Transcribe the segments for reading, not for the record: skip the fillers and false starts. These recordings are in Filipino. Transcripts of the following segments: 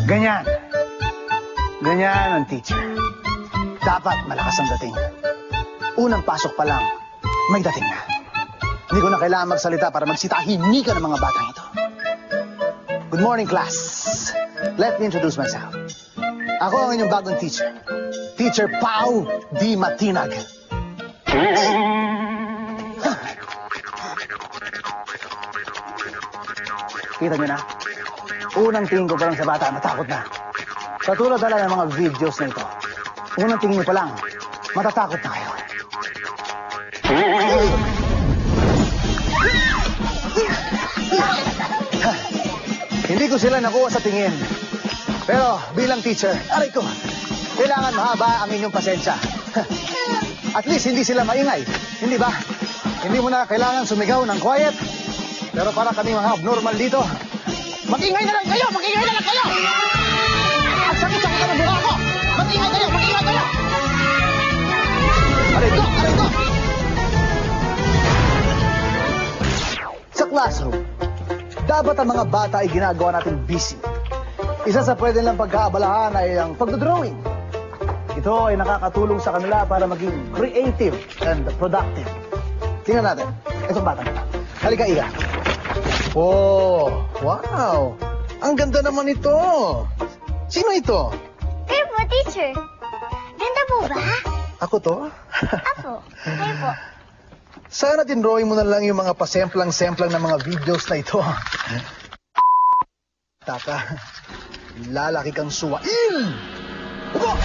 Ganyan. Ganyan ang teacher. Dapat malakas ang dating. Unang pasok pa lang, may dating na. Hindi ko na kailangan magsalita para magsitahimikan ng mga batang ito. Good morning, class. Let me introduce myself. Ako ang inyong bagong teacher. Teacher Pau D. Matinag. Kita niyo na? Unang tingin ko pa lang sa bata, natakot na. Katulad talaga ng mga videos na ito. Unang tingin niyo pa lang, matatakot na kayo. Hindi ko sila nakuha sa tingin. Pero bilang teacher, aray ko, kailangan mahaba ang inyong pasensya. At least hindi sila maingay. Hindi ba? Hindi mo na kailangan sumigaw ng quiet. Pero para kami mga abnormal dito, mag-ingay na lang kayo! Mag-ingay na lang kayo! At sakit-sakit na mukha ko! Mag-ingay kayo! Mag-ingay kayo! Aray ko! Aray ko! Sa classroom, dapat ang mga bata ay ginagawa natin busy. Isa sa pwede lang pagkaabalahan ay ang pagdodrawing. Ito ay nakakatulong sa kanila para maging creative and productive. Tingnan natin. Itong bata na. Halika, Iga. Oh, wow! Ang ganda naman ito! Sino ito? Kayo po, teacher. Ganda po ba? Ako to? Apo. Kayo po. Sana dinrawing mo na lang yung mga pasemplang-semplang na mga videos na ito. Taka, lalaki kang suwain! Upo!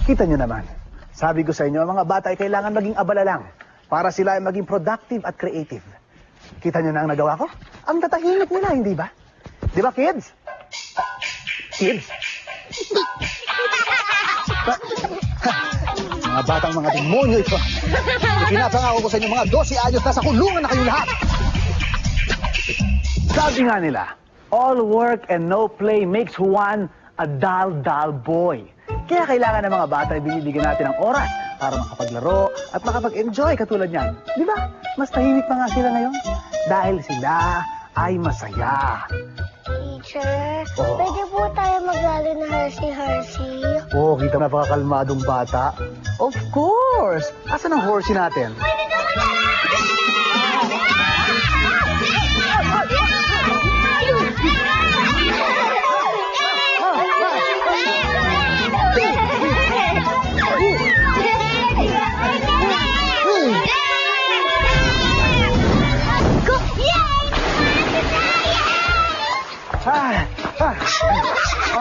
Kita nyo naman, sabi ko sa inyo, ang mga bata ay kailangan maging abala lang para sila ay maging productive at creative. Kita nyo na ang nagawa ko? Ang tatahimik nila, hindi ba? Di ba, kids? Kids? Mga batang mga demonyo ito. Ipinapangako ko sa inyo, mga 12 anyos, nasa kulungan na kayo lahat. Sabi nga nila, all work and no play makes one a dull boy. Kaya kailangan ng mga bata ay binibigyan natin ng oras para makapaglaro at makapag-enjoy katulad niyan. Di ba? Mas tahimik pa nga sila ngayon dahil sila ay masaya. Teacher, pwede po tayo maglaro na Hershey. Oh, kita na napakakalmadong bata. Of course! Asan ang horsey natin?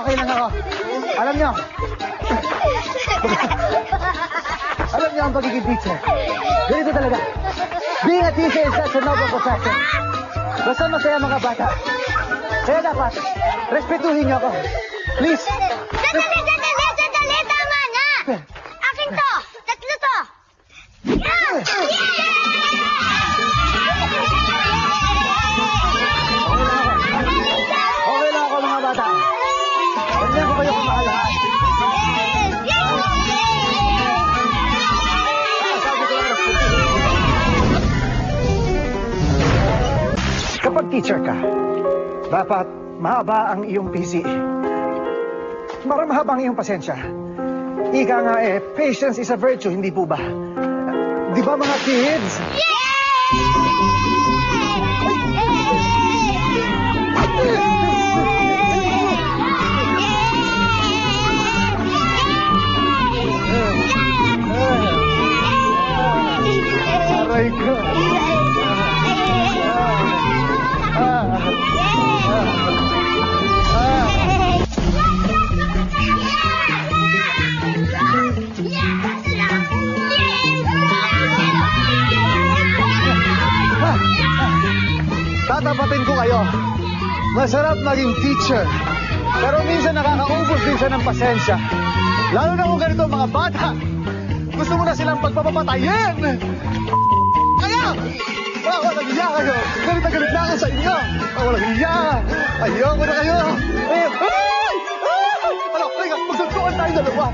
Okay lang ako. Alam niyo ang pagiging teacher. Ganito talaga. Being a teacher is such a noble profession. Basta masaya mga bata. Kaya dapat, respetuhin niyo ako. Please. Sandali, tama na! Akin to! Tatlo to! Okay lang ako mga bata. Ganyan ko kayo kamahala. Kapag teacher ka, dapat mahaba ang iyong PC. Para mahaba ang iyong pasensya. Ika nga patience is a virtue, hindi po ba? Di ba mga kids? Aray ko. Tatapatin ko kayo. Masarap maging teacher. Pero minsan nakakaubos din siya ng pasensya. Lalo na kung ganito mga bata. Gusto mo na silang pagpapatayin. Kaya! Walang hiya kayo. Galit na galit na ako sa inyo. Walang hiya. Ayoko na kayo. Ay! Ano, teka, magsuntukan tayo dalawa.